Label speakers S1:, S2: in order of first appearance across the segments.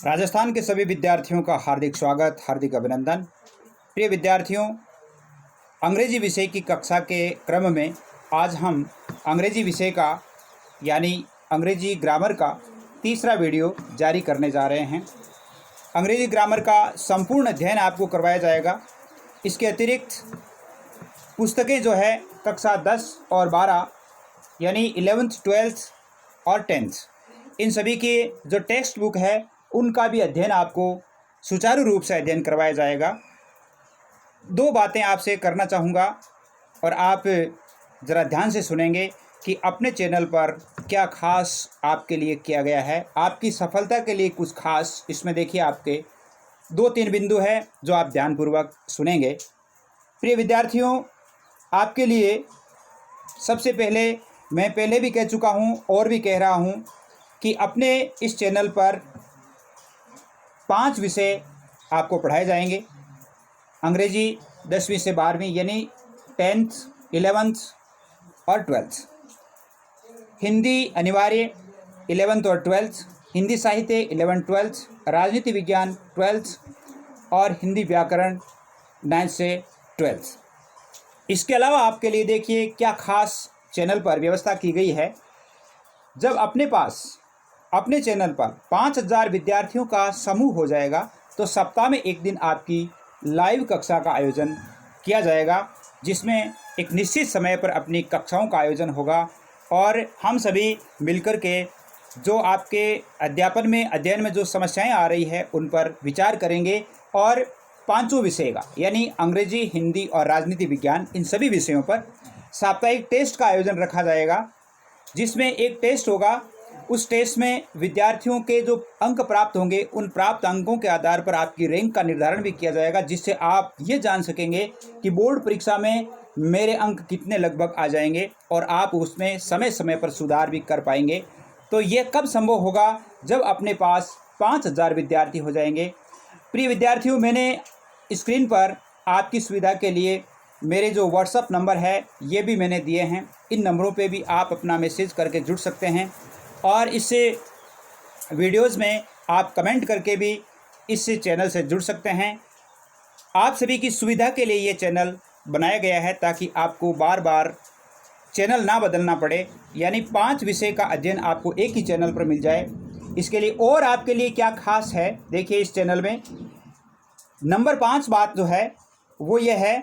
S1: राजस्थान के सभी विद्यार्थियों का हार्दिक स्वागत, हार्दिक अभिनंदन। प्रिय विद्यार्थियों, अंग्रेजी विषय की कक्षा के क्रम में आज हम अंग्रेजी विषय का यानी अंग्रेजी ग्रामर का तीसरा वीडियो जारी करने जा रहे हैं। अंग्रेजी ग्रामर का संपूर्ण अध्ययन आपको करवाया जाएगा। इसके अतिरिक्त पुस्तकें जो है कक्षा 10 और 12 यानी 11th, 12th और 10th इन सभी के जो टेक्स्ट बुक है उनका भी अध्ययन आपको सुचारू रूप से अध्ययन करवाया जाएगा। दो बातें आपसे करना चाहूँगा और आप ज़रा ध्यान से सुनेंगे कि अपने चैनल पर क्या खास आपके लिए किया गया है। आपकी सफलता के लिए कुछ खास इसमें देखिए, आपके 2-3 बिंदु है जो आप ध्यानपूर्वक सुनेंगे। प्रिय विद्यार्थियों, आपके लिए सबसे पहले मैं पहले भी कह चुका हूँ और भी कह रहा हूँ कि अपने इस चैनल पर 5 विषय आपको पढ़ाए जाएंगे। अंग्रेजी 10वीं से 12वीं यानी 10th, 11th और 12th। हिंदी अनिवार्य 11th और 12th। हिंदी साहित्य 11th, 12th। राजनीति विज्ञान 12th और हिंदी व्याकरण 9th से 12th। इसके अलावा आपके लिए देखिए क्या खास चैनल पर व्यवस्था की गई है। जब अपने पास अपने चैनल पर 5000 विद्यार्थियों का समूह हो जाएगा तो सप्ताह में एक दिन आपकी लाइव कक्षा का आयोजन किया जाएगा, जिसमें एक निश्चित समय पर अपनी कक्षाओं का आयोजन होगा और हम सभी मिलकर के जो आपके अध्ययन में जो समस्याएं आ रही है उन पर विचार करेंगे और 5 विषय का यानी अंग्रेजी, हिंदी और राजनीति विज्ञान इन सभी विषयों पर साप्ताहिक टेस्ट का आयोजन रखा जाएगा, जिसमें एक टेस्ट होगा। उस टेस्ट में विद्यार्थियों के जो अंक प्राप्त होंगे उन प्राप्त अंकों के आधार पर आपकी रैंक का निर्धारण भी किया जाएगा, जिससे आप ये जान सकेंगे कि बोर्ड परीक्षा में मेरे अंक कितने लगभग आ जाएंगे और आप उसमें समय समय पर सुधार भी कर पाएंगे। तो ये कब संभव होगा? जब अपने पास 5000 विद्यार्थी हो जाएंगे। प्रिय विद्यार्थियों, मैंने स्क्रीन पर आपकी सुविधा के लिए मेरे जो व्हाट्सअप नंबर है ये भी मैंने दिए हैं। इन नंबरों पे भी आप अपना मैसेज करके जुड़ सकते हैं और इससे वीडियोज़ में आप कमेंट करके भी इस चैनल से जुड़ सकते हैं। आप सभी की सुविधा के लिए ये चैनल बनाया गया है ताकि आपको बार बार चैनल ना बदलना पड़े, यानी 5 विषय का अध्ययन आपको एक ही चैनल पर मिल जाए। इसके लिए और आपके लिए क्या खास है, देखिए इस चैनल में नंबर 5 बात जो है वो ये है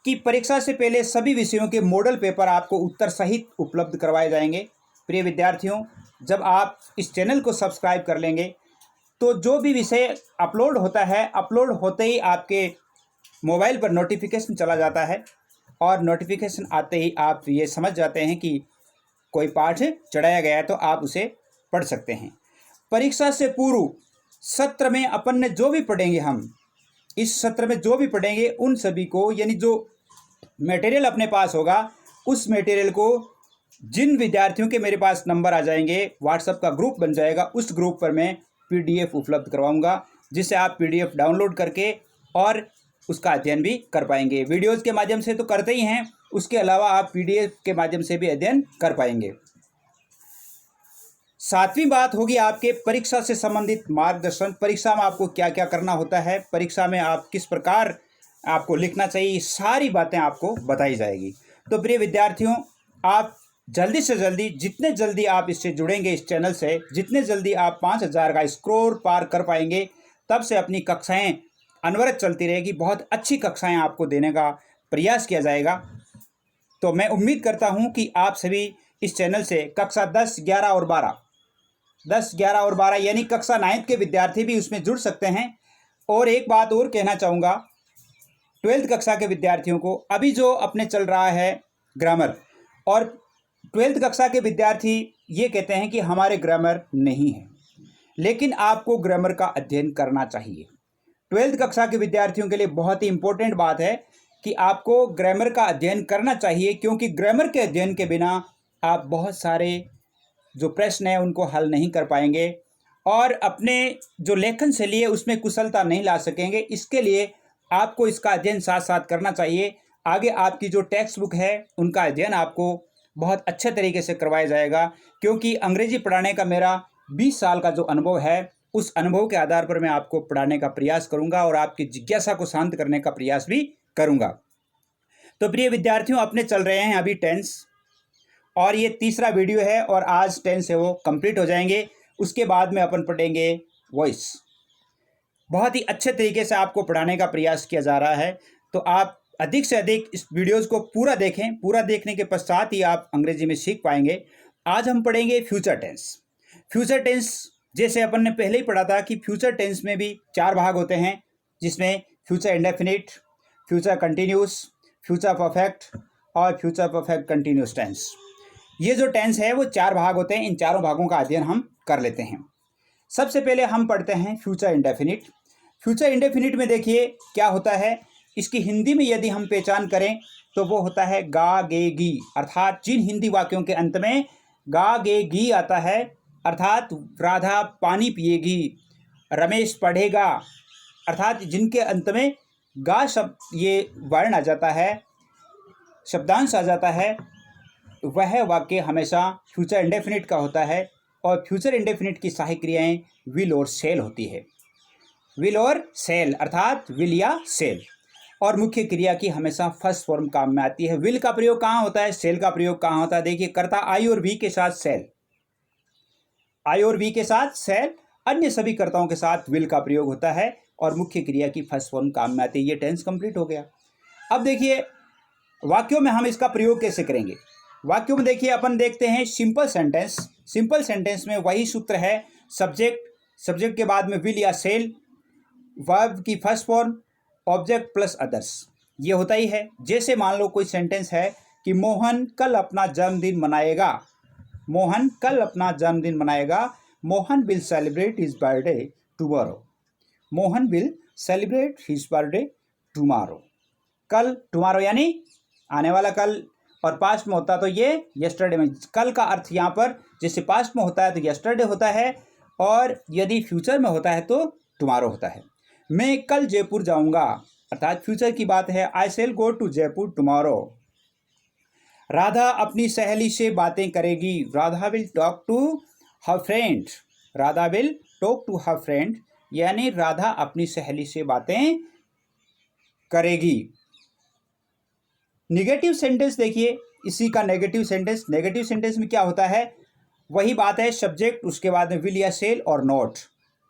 S1: कि परीक्षा से पहले सभी विषयों के मॉडल पेपर आपको उत्तर सहित उपलब्ध करवाए जाएंगे। प्रिय विद्यार्थियों, जब आप इस चैनल को सब्सक्राइब कर लेंगे तो जो भी विषय अपलोड होता है, अपलोड होते ही आपके मोबाइल पर नोटिफिकेशन चला जाता है और नोटिफिकेशन आते ही आप ये समझ जाते हैं कि कोई पाठ चढ़ाया गया है, तो आप उसे पढ़ सकते हैं। परीक्षा से पूर्व सत्र में अपन ने जो भी पढ़ेंगे, हम इस सत्र में जो भी पढ़ेंगे उन सभी को यानी जो मटेरियल अपने पास होगा उस मटेरियल को जिन विद्यार्थियों के मेरे पास नंबर आ जाएंगे, व्हाट्सएप का ग्रुप बन जाएगा, उस ग्रुप पर मैं पीडीएफ उपलब्ध करवाऊंगा, जिससे आप पीडीएफ डाउनलोड करके और उसका अध्ययन भी कर पाएंगे। वीडियोज़ के माध्यम से तो करते ही हैं, उसके अलावा आप पीडीएफ के माध्यम से भी अध्ययन कर पाएंगे। 7वीं बात होगी आपके परीक्षा से संबंधित मार्गदर्शन। परीक्षा में आपको क्या क्या करना होता है, परीक्षा में आप किस प्रकार आपको लिखना चाहिए, सारी बातें आपको बताई जाएगी। तो प्रिय विद्यार्थियों, आप जल्दी से जल्दी, जितने जल्दी आप इससे जुड़ेंगे इस चैनल से, जितने जल्दी आप 5000 का स्कोर पार कर पाएंगे, तब से अपनी कक्षाएं अनवरत चलती रहेगी। बहुत अच्छी कक्षाएं आपको देने का प्रयास किया जाएगा। तो मैं उम्मीद करता हूं कि आप सभी इस चैनल से कक्षा 10, 11 और 12 यानी कक्षा 9th के विद्यार्थी भी उसमें जुड़ सकते हैं। और एक बात और कहना चाहूँगा 12th कक्षा के विद्यार्थियों को, अभी जो अपने चल रहा है ग्रामर, और 12th कक्षा के विद्यार्थी ये कहते हैं कि हमारे ग्रामर नहीं है, लेकिन आपको ग्रामर का अध्ययन करना चाहिए। 12th कक्षा के विद्यार्थियों के लिए बहुत ही इम्पोर्टेंट बात है कि आपको ग्रामर का अध्ययन करना चाहिए, क्योंकि ग्रामर के अध्ययन के बिना आप बहुत सारे जो प्रश्न हैं उनको हल नहीं कर पाएंगे और अपने जो लेखन शैली है उसमें कुशलता नहीं ला सकेंगे। इसके लिए आपको इसका अध्ययन साथ साथ करना चाहिए। आगे आपकी जो टेक्स्ट बुक है उनका अध्ययन आपको बहुत अच्छे तरीके से करवाया जाएगा, क्योंकि अंग्रेजी पढ़ाने का मेरा 20 साल का जो अनुभव है उस अनुभव के आधार पर मैं आपको पढ़ाने का प्रयास करूंगा और आपकी जिज्ञासा को शांत करने का प्रयास भी करूंगा। तो प्रिय विद्यार्थियों, अपने चल रहे हैं अभी टेंस और ये तीसरा वीडियो है और आज टेंस है वो कंप्लीट हो जाएंगे। उसके बाद में अपन पढ़ेंगे वॉइस। बहुत ही अच्छे तरीके से आपको पढ़ाने का प्रयास किया जा रहा है, तो आप अधिक से अधिक इस वीडियोज़ को पूरा देखें। पूरा देखने के पश्चात ही आप अंग्रेजी में सीख पाएंगे। आज हम पढ़ेंगे फ्यूचर टेंस। फ्यूचर टेंस जैसे अपन ने पहले ही पढ़ा था कि फ्यूचर टेंस में भी 4 भाग होते हैं, जिसमें future indefinite, future continuous, future perfect और फ्यूचर परफेक्ट कंटिन्यूस टेंस। ये जो टेंस है वो 4 भाग होते हैं। इन चारों भागों का अध्ययन हम कर लेते हैं। सबसे पहले हम पढ़ते हैं फ्यूचर इंडेफिनिट। फ्यूचर इंडेफिनिट में देखिए क्या होता है। इसकी हिंदी में यदि हम पहचान करें तो वो होता है गा गे गी, अर्थात जिन हिंदी वाक्यों के अंत में गा गे गी आता है, अर्थात राधा पानी पिएगी, रमेश पढ़ेगा, अर्थात जिनके अंत में गा शब्द ये वर्ण आ जाता है, शब्दांश आ जाता है, वह वाक्य हमेशा फ्यूचर इंडेफिनिट का होता है। और फ्यूचर इंडेफिनिट की सहायक क्रियाएं विल और सेल होती है। विल और सेल अर्थात विल या सेल। और मुख्य क्रिया की हमेशा फर्स्ट फॉर्म काम में आती है। विल का प्रयोग कहाँ होता है, सेल का प्रयोग कहाँ होता है। देखिए, कर्ता आई और वी के साथ सेल, आई और वी के साथ सेल, अन्य सभी कर्ताओं के साथ विल का प्रयोग होता है और मुख्य क्रिया की फर्स्ट फॉर्म काम में आती है। ये टेंस कंप्लीट हो गया। अब देखिए वाक्यों में हम इसका प्रयोग कैसे करेंगे। वाक्यों में देखिए अपन देखते हैं सिंपल सेंटेंस। सिंपल सेंटेंस में वही सूत्र है, सब्जेक्ट, सब्जेक्ट के बाद में विल या सेल, वर्ब की first form, object plus others, ये होता ही है। जैसे मान लो कोई सेंटेंस है कि मोहन कल अपना जन्मदिन मनाएगा। मोहन कल अपना जन्मदिन मनाएगा। Mohan will celebrate his birthday tomorrow. Mohan will celebrate his birthday tomorrow. कल, टुमारो यानी आने वाला कल, और पास्ट में होता तो ये यस्टरडे में। कल का अर्थ यहाँ पर जैसे पास्ट में होता है तो यस्टरडे होता है, और यदि फ्यूचर में होता है तो टुमारो होता है। मैं कल जयपुर जाऊंगा, अर्थात फ्यूचर की बात है। I shall go to Jaipur tomorrow. Radha अपनी सहेली से बातें करेगी। Radha will talk to her friend. Radha will talk to her friend, यानी राधा अपनी सहेली से बातें करेगी। नेगेटिव सेंटेंस देखिए, इसी का नेगेटिव सेंटेंस। नेगेटिव सेंटेंस में क्या होता है, वही बात है, सब्जेक्ट, उसके बाद में विल या सेल और नॉट,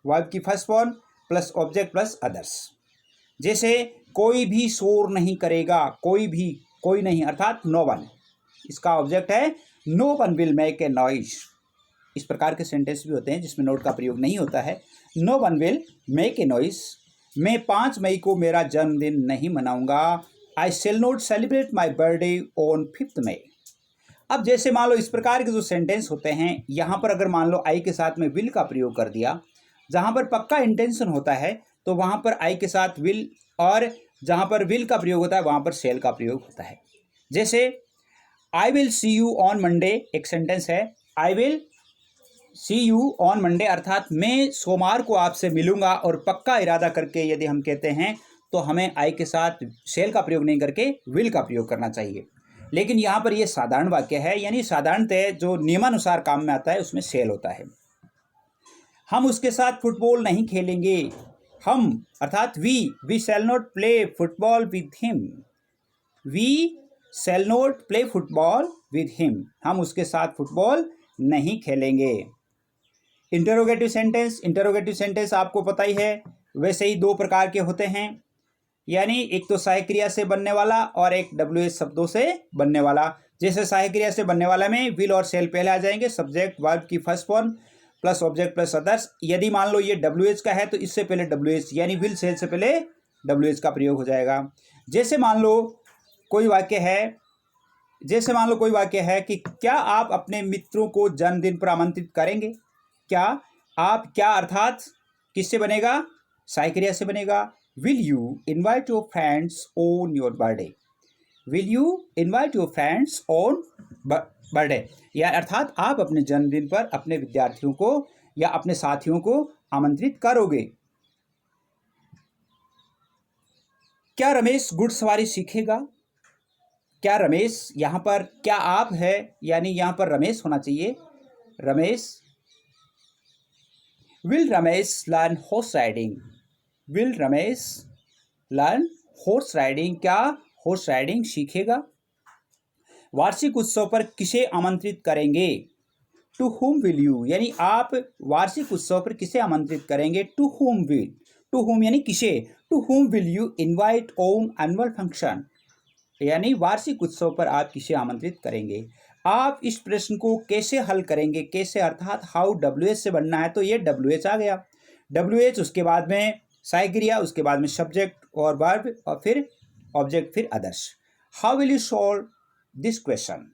S1: वर्ब की first form plus object plus others. जैसे कोई भी शोर नहीं करेगा। कोई भी, कोई नहीं अर्थात नो वन, इसका ऑब्जेक्ट है no one will make a noise. इस प्रकार के सेंटेंस भी होते हैं जिसमें नोट का प्रयोग नहीं होता है। No one will make a noise. मैं 5 मई को मेरा जन्मदिन नहीं मनाऊंगा। I shall not celebrate my birthday on 5 May. अब जैसे मान लो इस प्रकार के जो सेंटेंस होते हैं, यहाँ पर अगर मान लो आई के साथ में विल का प्रयोग कर दिया, जहाँ पर पक्का इंटेंशन होता है तो वहाँ पर आई के साथ विल, और जहाँ पर विल का प्रयोग होता है वहाँ पर सेल का प्रयोग होता है। जैसे I will see you on Monday, एक सेंटेंस है, I will see you on Monday, अर्थात मैं सोमवार को आपसे मिलूंगा। और पक्का इरादा करके यदि हम कहते हैं तो हमें आई के साथ सेल का प्रयोग नहीं करके विल का प्रयोग करना चाहिए। लेकिन यहाँ पर यह साधारण वाक्य है, यानी साधारणतः जो नियमानुसार काम में आता है उसमें सेल होता है। हम उसके साथ फुटबॉल नहीं खेलेंगे। हम अर्थात we shall not play football with him. We shall not play football with him, हम उसके साथ फुटबॉल नहीं खेलेंगे। इंटरोगेटिव सेंटेंस, इंटरोगेटिव सेंटेंस आपको पता ही है, वैसे ही 2 प्रकार के होते हैं, यानी एक तो सहायक क्रिया से बनने वाला और एक WH शब्दों से बनने वाला। जैसे सहायक क्रिया से बनने वाला में विल और सेल पहले आ जाएंगे, सब्जेक्ट वर्ब की first form plus object plus others. यदि मान लो ये WH का है तो इससे पहले WH, यानी विल सेल से पहले WH का प्रयोग हो जाएगा। जैसे मान लो कोई वाक्य है, जैसे मान लो कोई वाक्य है कि क्या आप अपने मित्रों को जन्मदिन पर आमंत्रित करेंगे। क्या आप, क्या अर्थात किससे बनेगा, सहायक क्रिया से बनेगा। Will you invite your friends on your birthday. Will you invite your friends on birthday, या अर्थात आप अपने जन्मदिन पर अपने विद्यार्थियों को या अपने साथियों को आमंत्रित करोगे। क्या रमेश घुड़सवारी सीखेगा। क्या रमेश, यहाँ पर क्या आप है, यानी यहाँ पर रमेश होना चाहिए। Ramesh will Ramesh learn horse riding? Will Ramesh learn horse riding? क्या हॉर्स राइडिंग सीखेगा? वार्षिक उत्सव पर किसे आमंत्रित करेंगे? To whom will you? यानी आप वार्षिक उत्सव पर किसे आमंत्रित करेंगे? To whom will, to whom यानी किसे, to whom will you invite on annual function? यानी वार्षिक उत्सव पर आप किसे आमंत्रित करेंगे? आप इस प्रश्न को कैसे हल करेंगे? कैसे अर्थात हाउ, WH से बनना है तो ये WH आ गया, WH, उसके बाद में सहायक क्रिया, उसके बाद में सब्जेक्ट और वर्ब और फिर ऑब्जेक्ट, फिर others. How will you solve this question?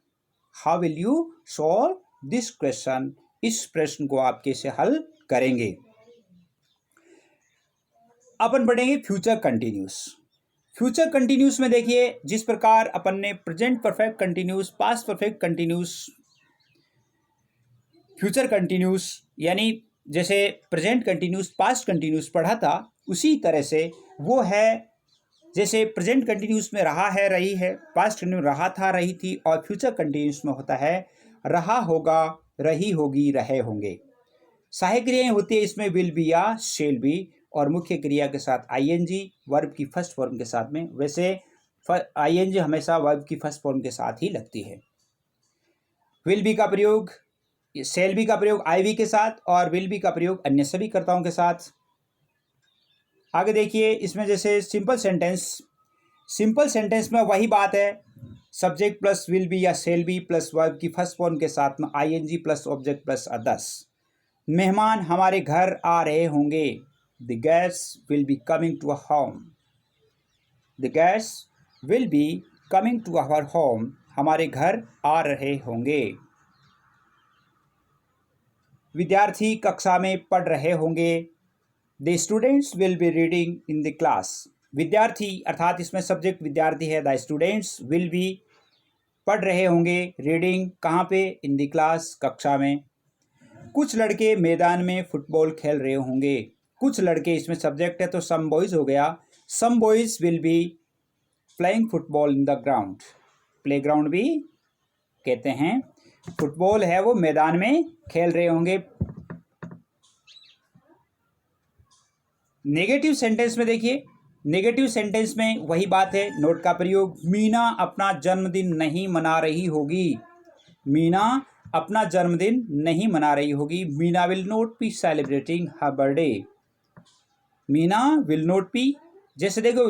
S1: How will you solve this question? इस प्रश्न को आप कैसे हल करेंगे? अपन पढ़ेंगे फ्यूचर कंटिन्यूस। फ्यूचर कंटिन्यूस में देखिए जिस प्रकार अपन ने present perfect continuous, past perfect continuous, future continuous यानी जैसे प्रेजेंट कंटिन्यूस, पास्ट कंटिन्यूस पढ़ा था, उसी तरह से वो है जैसे प्रेजेंट कंटिन्यूस में रहा है, रही है, पास्ट कंटिन्यूस रहा था, रही थी, और फ्यूचर कंटिन्यूस में होता है रहा होगा, रही होगी, रहे होंगे। सहायक क्रियाएं होती है इसमें विल बी या शेल बी, और मुख्य क्रिया के साथ आईएनजी, वर्ब की फर्स्ट फॉर्म के साथ में। वैसे आईएनजी हमेशा वर्ब की फर्स्ट फॉर्म के साथ ही लगती है। विल बी का प्रयोग, शेल बी का प्रयोग आईवी के साथ, और विल बी का प्रयोग अन्य सभी कर्ताओं के साथ। आगे देखिए इसमें जैसे सिंपल सेंटेंस में वही बात है, सब्जेक्ट प्लस विल बी या शेल बी प्लस वर्ब की फर्स्ट फॉर्म के साथ में ING plus object plus others. मेहमान हमारे घर आ रहे होंगे, the guests will be coming to our home. The guests will be coming to our home, हमारे घर आ रहे होंगे। विद्यार्थी कक्षा में पढ़ रहे होंगे, the students will be reading in the class. विद्यार्थी अर्थात इसमें सब्जेक्ट विद्यार्थी है, द स्टूडेंट्स विल बी पढ़ रहे होंगे, रीडिंग कहाँ पे, इन द क्लास, कक्षा में। कुछ लड़के मैदान में फुटबॉल खेल रहे होंगे, कुछ लड़के इसमें सब्जेक्ट है तो सम बॉयज हो गया, some boys will be playing football in the ground. Playground भी कहते हैं, फुटबॉल है वो मैदान में खेल रहे होंगे। नेगेटिव सेंटेंस में देखिए, नेगेटिव सेंटेंस में वही बात है, नोट का प्रयोग, मीना अपना जन्मदिन नहीं मना रही होगी। मीना अपना जन्मदिन नहीं मना रही होगी, Meena will not be celebrating her birthday. Meena will not B, जैसे देखो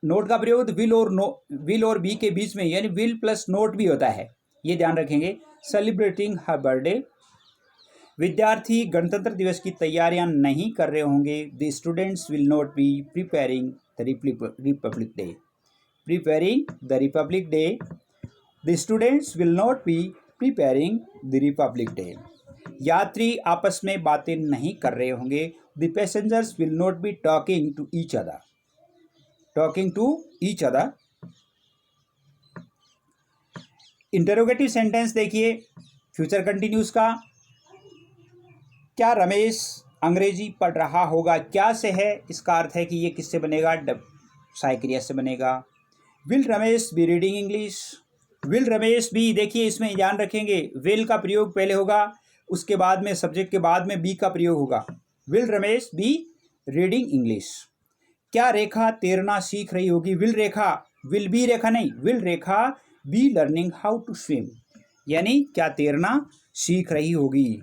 S1: नोट का प्रयोग विल और बी के बीच में, यानी विल प्लस नोट भी होता है, ये ध्यान रखेंगे, सेलिब्रेटिंग हर बर्थडे। विद्यार्थी गणतंत्र दिवस की तैयारियां नहीं कर रहे होंगे, the students will not be preparing the Republic Day. Preparing the Republic Day, the students will not be preparing the Republic Day. यात्री आपस में बातें नहीं कर रहे होंगे, the passengers will not be talking to each other. Talking to each other. Interrogative sentence देखिए future continuous का, क्या रमेश अंग्रेजी पढ़ रहा होगा, क्या से है, इसका अर्थ है कि ये किससे बनेगा, सहायक क्रिया से बनेगा। Will Ramesh be reading English, will Ramesh be, देखिए इसमें ध्यान रखेंगे विल का प्रयोग पहले होगा, उसके बाद में सब्जेक्ट के बाद में बी का प्रयोग होगा, will Ramesh be reading English. क्या रेखा तैरना सीख रही होगी, will Rekha, will be Rekha नहीं, will Rekha be learning how to swim, यानी क्या तैरना सीख रही होगी।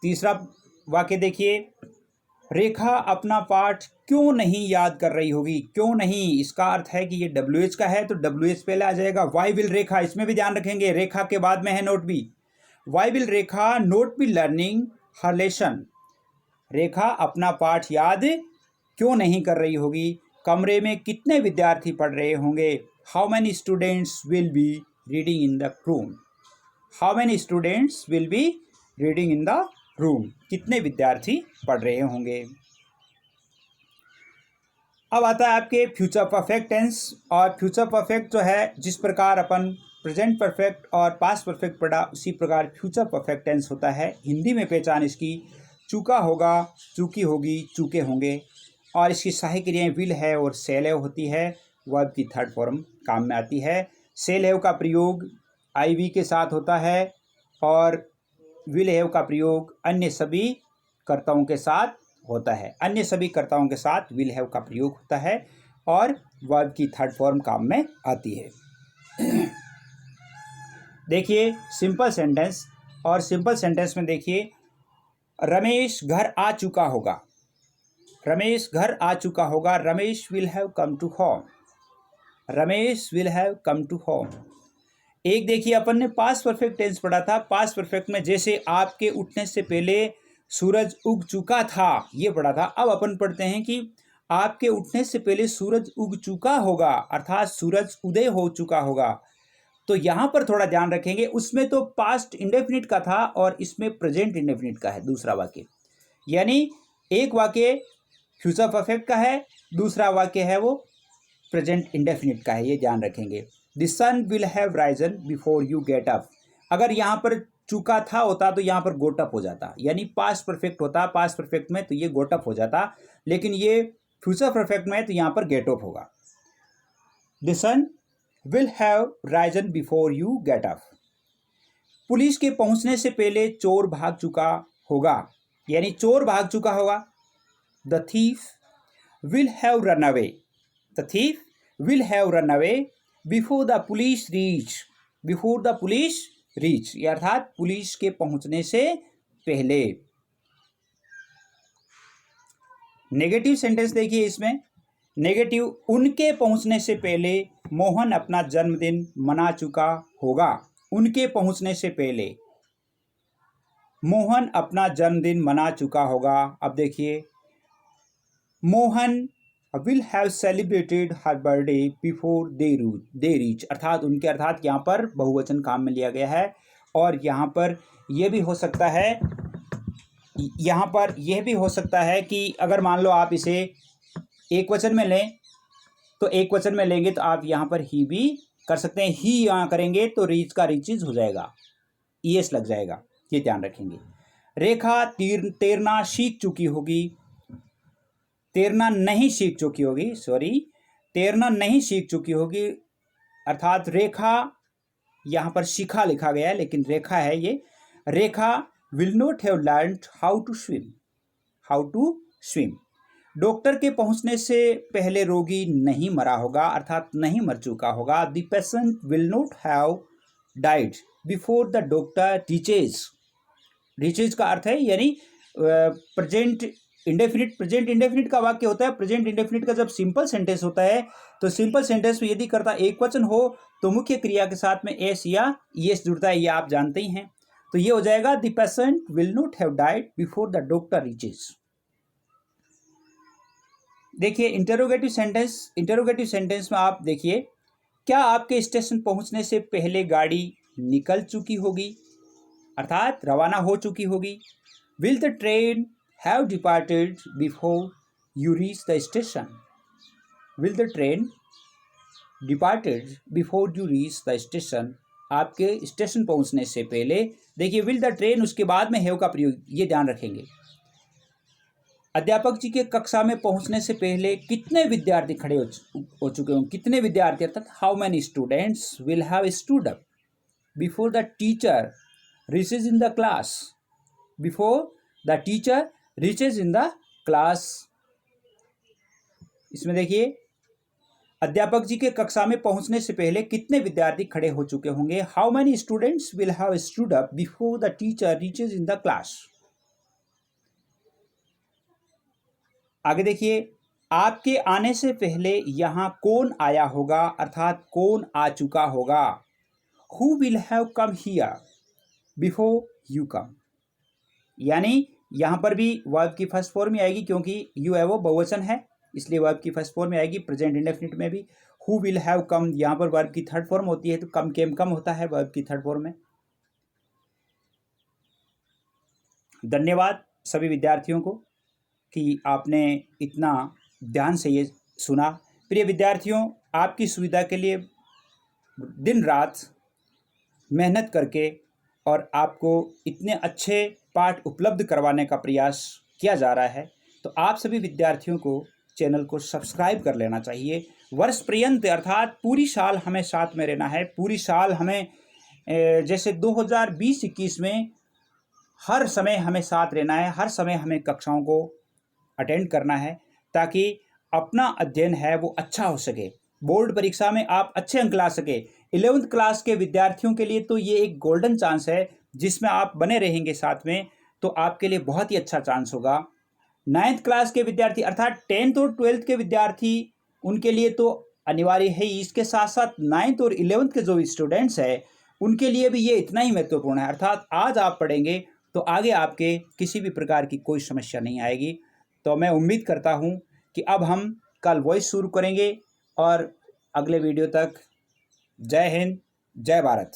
S1: तीसरा वाक्य देखिए, रेखा अपना पाठ क्यों नहीं याद कर रही होगी, क्यों नहीं, इसका अर्थ है कि ये WH का है तो WH पहले आ जाएगा। वाई विल रेखा, इसमें भी ध्यान रखेंगे, रेखा के बाद में है not be. Why will Rekha not be learning her lesson, Rekha अपना पाठ याद क्यों नहीं कर रही होगी। कमरे में कितने विद्यार्थी पढ़ रहे होंगे, how many students will be reading in the room. How many students will be reading in the room, कितने विद्यार्थी पढ़ रहे होंगे। अब आता है आपके फ्यूचर परफेक्ट टेंस, और फ्यूचर परफेक्ट जो है जिस प्रकार अपन प्रेजेंट परफेक्ट और पास्ट परफेक्ट पढ़ा, उसी प्रकार फ्यूचर परफेक्ट टेंस होता है। हिंदी में पहचान इसकी चूका होगा, चूकी होगी, चूके होंगे, और इसकी सहायक क्रियाएं विल है और सेल है होती है, वर्ब की थर्ड फॉर्म काम में आती है। सेल है का प्रयोग आईवी के साथ होता है, और विल हैव का प्रयोग अन्य सभी कर्ताओं के साथ होता है। अन्य सभी कर्ताओं के साथ विल हैव का प्रयोग होता है और वर्ब की थर्ड फॉर्म काम में आती है। देखिए सिंपल सेंटेंस, और सिंपल सेंटेंस में देखिए रमेश घर आ चुका होगा। रमेश घर आ चुका होगा, Ramesh will have come to home. Ramesh will have come to home. एक देखिए अपन ने पास्ट परफेक्ट टेंस पढ़ा था। पास्ट परफेक्ट में जैसे आपके उठने से पहले सूरज उग चुका था, ये पढ़ा था। अब अपन पढ़ते हैं कि आपके उठने से पहले सूरज उग चुका होगा, अर्थात सूरज उदय हो चुका होगा। तो यहाँ पर थोड़ा ध्यान रखेंगे, उसमें तो पास्ट इंडेफिनिट का था और इसमें प्रेजेंट इंडेफिनिट का है दूसरा वाक्य। यानी एक वाक्य फ्यूचर परफेक्ट का है, दूसरा वाक्य है वो प्रेजेंट इंडेफिनिट का है, ये ध्यान रखेंगे। The sun will have risen before you get up. अगर यहाँ पर चुका था होता तो यहाँ पर गोट अप हो जाता, यानी पास्ट परफेक्ट होता। पास्ट परफेक्ट में तो ये गोट अप हो जाता, लेकिन ये फ्यूचर परफेक्ट में तो यहाँ पर गेट अप होगा। The sun will have risen before you get up. Police के पहुंचने से पहले चोर भाग चुका होगा, यानी चोर भाग चुका होगा। The thief will have run away. The thief will have run away before the police reach. Before the police reach, अर्थात पुलिस के पहुंचने से पहले। नेगेटिव सेंटेंस देखिए इसमें। नेगेटिव, उनके पहुंचने से पहले मोहन अपना जन्मदिन मना चुका होगा। उनके पहुंचने से पहले मोहन अपना जन्मदिन मना चुका होगा। अब देखिए Mohan will have celebrated her birthday before they reach, अर्थात उनके, अर्थात यहाँ पर बहुवचन काम में लिया गया है। और यहाँ पर यह भी हो सकता है, यहाँ पर यह भी हो सकता है कि अगर मान लो आप इसे एक वचन में लें, तो एक वचन में लेंगे तो आप यहाँ पर ही भी कर सकते हैं। ही यहाँ करेंगे तो रीच का रीचेज हो जाएगा, ईएस लग जाएगा, ये ध्यान रखेंगे। रेखा तैरना सीख चुकी होगी। तैरना नहीं सीख चुकी होगी, सॉरी, तैरना नहीं सीख चुकी होगी, अर्थात रेखा, यहाँ पर शिखा लिखा गया है लेकिन रेखा है ये। Rekha will not have learned how to swim. How to swim. Doctor के पहुंचने से पहले रोगी नहीं मरा होगा, अर्थात नहीं मर चुका होगा। The patient will not have died before the doctor reaches. Reaches का अर्थ है यानी प्रेजेंट इंडेफिनिट। प्रेजेंट इंडेफिनिट का वाक्य होता है। प्रेजेंट इंडेफिनिट का जब सिंपल सेंटेंस होता है तो सिंपल सेंटेंस में यदि कर्ता एक वचन हो तो मुख्य क्रिया के साथ में एस या ईएस जुड़ता है, ये आप जानते ही हैं। तो ये हो जाएगा the patient will not have died before the doctor reaches. देखिए इंटरोगेटिव सेंटेंस। इंटरोगेटिव सेंटेंस में आप देखिए, क्या आपके स्टेशन पहुंचने से पहले गाड़ी निकल चुकी होगी, अर्थात रवाना हो चुकी होगी। Will the train have departed before you reach the station. Will the train departed before you reach the station, आपके स्टेशन पहुंचने से पहले। देखिए विल द ट्रेन, उसके बाद में हैव का प्रयोग, ये ध्यान रखेंगे। अध्यापक जी के कक्षा में पहुंचने से पहले कितने विद्यार्थी खड़े हो चुके हों। कितने विद्यार्थी, अर्थात how many students will have stood up before the teacher reaches in the class. Before the teacher reaches in the class. इसमें देखिए अध्यापक जी के कक्षा में पहुंचने से पहले कितने विद्यार्थी खड़े हो चुके होंगे। How many students will have stood up before the teacher reaches in the class. आगे देखिए, आपके आने से पहले यहाँ कौन आया होगा, अर्थात कौन आ चुका होगा। Who will have come here before you come, यानी यहाँ पर भी वर्ब की फर्स्ट फॉर्म में आएगी, क्योंकि यू है वो बहुवचन है, इसलिए वर्ब की फर्स्ट फॉर्म में आएगी। प्रेजेंट इंडेफिनिट में भी हु विल हैव कम, यहाँ पर वर्ब की थर्ड फॉर्म होती है, तो कम केम कम होता है वर्ब की थर्ड फॉर्म में। धन्यवाद सभी विद्यार्थियों को कि आपने इतना ध्यान से ये सुना। प्रिय विद्यार्थियों, आपकी सुविधा के लिए दिन रात मेहनत करके और आपको इतने अच्छे पाठ उपलब्ध करवाने का प्रयास किया जा रहा है, तो आप सभी विद्यार्थियों को चैनल को सब्सक्राइब कर लेना चाहिए। वर्ष पर्यंत, अर्थात पूरी साल हमें साथ में रहना है। पूरी साल हमें जैसे 2020-21 में हर समय हमें साथ रहना है, हर समय हमें कक्षाओं को अटेंड करना है ताकि अपना अध्ययन है वो अच्छा हो सके, बोर्ड परीक्षा में आप अच्छे अंक ला सके। 11th क्लास के विद्यार्थियों के लिए तो ये एक गोल्डन चांस है, जिसमें आप बने रहेंगे साथ में तो आपके लिए बहुत ही अच्छा चांस होगा। 9th क्लास के विद्यार्थी अर्थात 10th और 12th के विद्यार्थी, उनके लिए तो अनिवार्य है ही, इसके साथ साथ 9th और 11th के जो स्टूडेंट्स हैं उनके लिए भी ये इतना ही महत्वपूर्ण है। अर्थात आज आप पढ़ेंगे तो आगे आपके किसी भी प्रकार की कोई समस्या नहीं आएगी। तो मैं उम्मीद करता हूँ कि अब हम कल वॉइस शुरू करेंगे और अगले वीडियो तक जय हिंद, जय भारत।